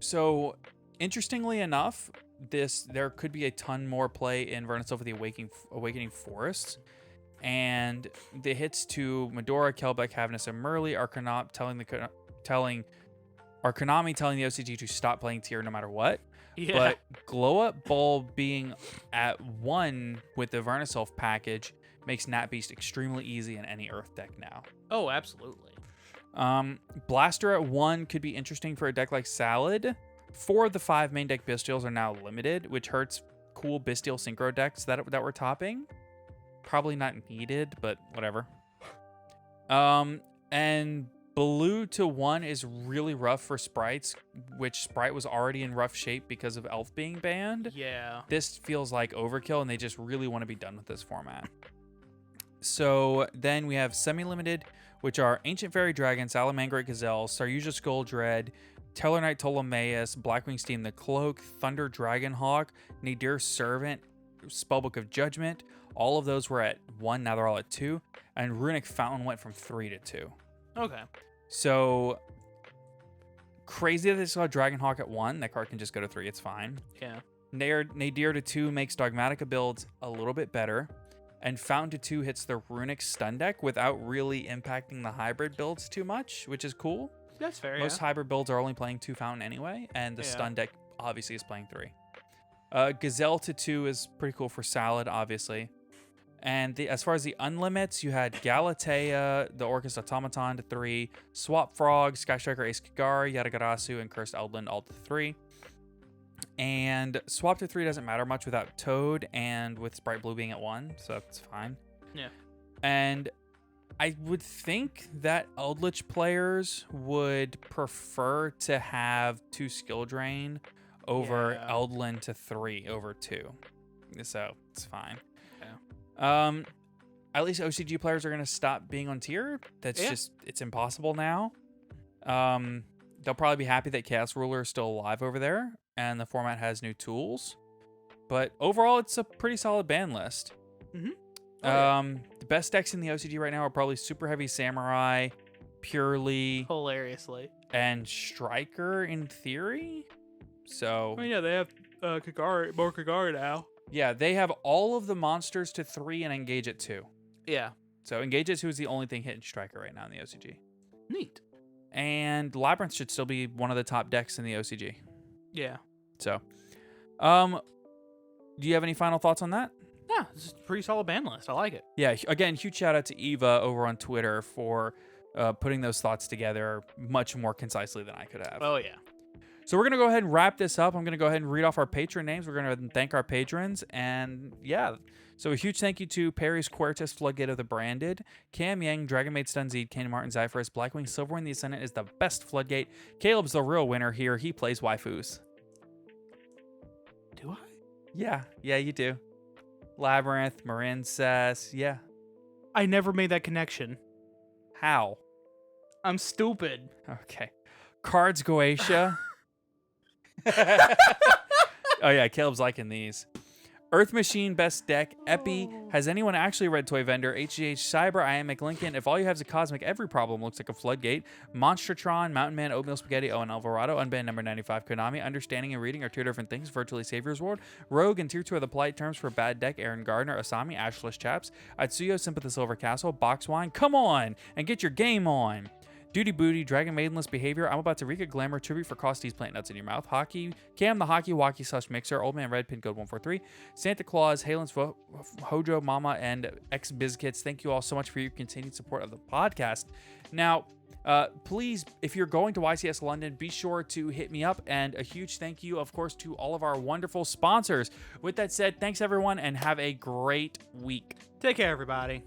So, interestingly enough, there could be a ton more play in Vernasil for the Awakening Forests. And the hits to Medora, Kelbeck, Havnus, and Merly are Konami telling the OCG to stop playing tier no matter what. Yeah. But Glow Up Bulb being at 1 with the Vernasil package makes Nat Beast extremely easy in any Earth deck now.
Oh, absolutely.
Blaster at 1 could be interesting for a deck like Salad. 4 of the 5 main deck Bestials are now limited, which hurts cool Bestial Synchro decks that we're topping. Probably not needed, but whatever. And Blue to 1 is really rough for sprites, which sprite was already in rough shape because of Elf being banned.
Yeah.
This feels like overkill, and they just really want to be done with this format. So then we have semi-limited, which are Ancient Fairy Dragon, Salamangreat Gazelle, Saryuja Skull Dread, Teller Knight Ptolemaeus, Blackwing Steam the Cloak, Thunder Dragonhawk, Nadir Servant, Spellbook of Judgment. All of those were at 1, now they're all at 2. And Runic Fountain went from 3 to 2.
Okay.
So crazy that they saw Dragonhawk at 1. That card can just go to 3, it's fine.
Yeah.
Nadir to 2 makes Dogmatica builds a little bit better. And Fountain to 2 hits the Runic stun deck without really impacting the hybrid builds too much, which is cool.
That's fair.
Most hybrid builds are only playing 2 Fountain anyway, and the stun deck obviously is playing 3. Gazelle to 2 is pretty cool for Salad, obviously. And as far as the unlimits, you had Galatea, the Orcus Automaton to 3, Swap Frog, Sky Striker, Ace Kagari, Yatagarasu, and Cursed Eldland all to 3. And Swap to 3 doesn't matter much without Toad and with Sprite Blue being at 1, so it's fine.
Yeah.
And I would think that Eldritch players would prefer to have 2 skill drain over Eldland to 3 over 2. So it's fine. At least OCG players are going to stop being on tier. That's just, it's impossible now. They'll probably be happy that Chaos Ruler is still alive over there and the format has new tools. But overall, it's a pretty solid ban list. The best decks in the OCG right now are probably Super Heavy Samurai, Purely,
Hilariously,
and Striker in theory. So,
oh yeah, they have Kagari, more Kagari now.
Yeah, they have all of the monsters to 3 and Engage at 2.
Yeah.
So Engage at 2 is the only thing hitting Striker right now in the OCG.
Neat.
And Labyrinth should still be one of the top decks in the OCG.
Yeah.
So, do you have any final thoughts on that?
Yeah, it's a pretty solid ban list. I like it.
Yeah, again, huge shout out to Eva over on Twitter for putting those thoughts together much more concisely than I could have.
Oh, yeah.
So we're going to go ahead and wrap this up. I'm going to go ahead and read off our patron names. We're going to go ahead and thank our patrons. And yeah, so a huge thank you to Perry's Quertus, Floodgate of the Branded, Cam Yang, Dragon Maid Stunzeed, Kane Martin Zyphorus, Blackwing Silverwing the Ascendant is the best Floodgate. Caleb's the real winner here. He plays waifus.
Do I?
Yeah, you do. Labyrinth, Marin Sass, yeah.
I never made that connection.
How?
I'm stupid.
Okay. Cards Goetia. Oh yeah, Caleb's liking these. Earth Machine, best deck. Epi. Has anyone actually read Toy Vendor? HGH, Cyber, I am McLincoln. If all you have is a Cosmic, every problem looks like a floodgate. Monstertron, Mountain Man, Oatmeal Spaghetti, Owen Alvarado, Unbanned number 95, Konami. Understanding and reading are 2 different things. Virtually Savior's World. Rogue and Tier 2 are the polite terms for bad deck. Aaron Gardner, Asami, Ashless Chaps. Atsuyo, Simp of the Silver Castle. Boxwine, come on and get your game on. Duty Booty, Dragon Maidenless Behavior, I'm about to wreak a glamour tribute for Costy's Plant Nuts in Your Mouth, Hockey, Cam the Hockey Walkie / Mixer, Old Man Red, Pin Code 143, Santa Claus, Halen's Hojo Mama, and X Bizkits. Thank you all so much for your continued support of the podcast. Now, please, if you're going to YCS London, be sure to hit me up, and a huge thank you, of course, to all of our wonderful sponsors. With that said, thanks everyone, and have a great week.
Take care, everybody.